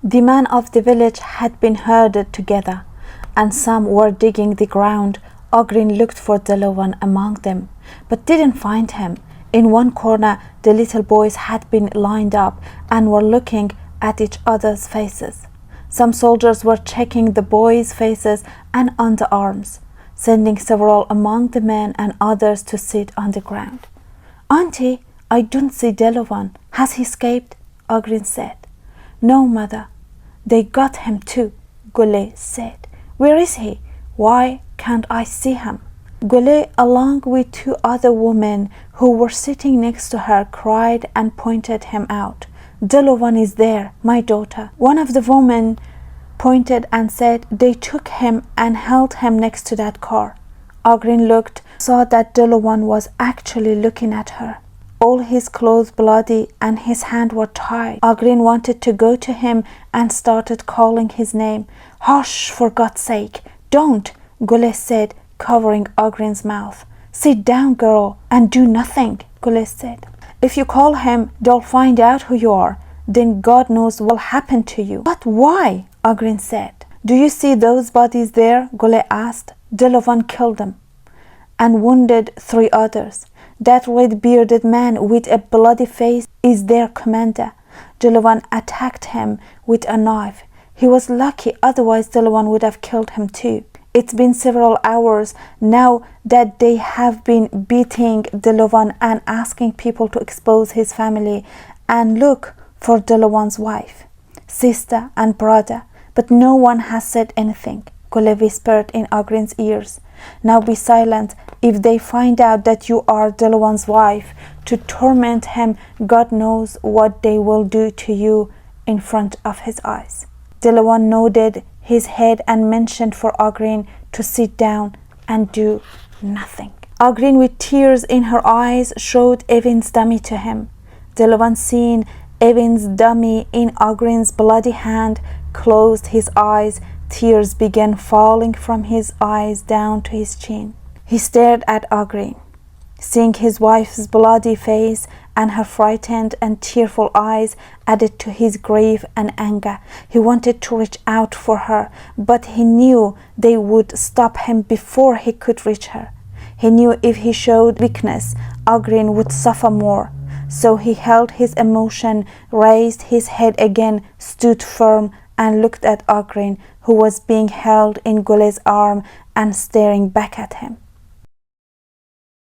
The men of the village had been herded together, and some were digging the ground. Ogrin looked for Delavan among them, but didn't find him. In one corner, the little boys had been lined up and were looking at each other's faces. Some soldiers were checking the boys' faces and underarms, sending several among the men and others to sit on the ground. "Auntie, I don't see Delavan. Has he escaped?" Ogrin said. "No, mother. They got him too," Gule said. "Where is he? Why can't I see him?" Gule, along with two other women who were sitting next to her, cried and pointed him out. "Delavan is there, my daughter." One of the women pointed and said, "They took him and held him next to that car." Ogrin looked, saw that Delavan was actually looking at her. All his clothes bloody and his hands were tied. Ogrin wanted to go to him and started calling his name. "Hush, for God's sake, don't," Gule said, covering Ogrin's mouth. "Sit down, girl, and do nothing," Gule said. "If you call him, they'll find out who you are. Then God knows what'll happen to you." "But why?" Ogrin said. "Do you see those bodies there?" Gule asked. "Delavan killed them and wounded 3 others. That red-bearded man with a bloody face is their commander. Delavan attacked him with a knife. He was lucky, otherwise Delavan would have killed him too. It's been several hours now that they have been beating Delavan and asking people to expose his family and look for Delavan's wife, sister and brother, but no one has said anything," Gule whispered in Ogrin's ears. "Now be silent. If they find out that you are Delavan's wife to torment him, God knows what they will do to you in front of his eyes." Delavan nodded his head and motioned for Ogrin to sit down and do nothing. Ogrin, with tears in her eyes, showed Evin's dummy to him. Delavan, seeing Evin's dummy in Ogrin's bloody hand, closed his eyes. Tears began falling from his eyes down to his chin. He stared at Ogrin. Seeing his wife's bloody face and her frightened and tearful eyes added to his grief and anger. He wanted to reach out for her, but he knew they would stop him before he could reach her. He knew if he showed weakness, Ogrin would suffer more. So he held his emotion, raised his head again, stood firm, and looked at Ogrin, who was being held in Gule's arm and staring back at him.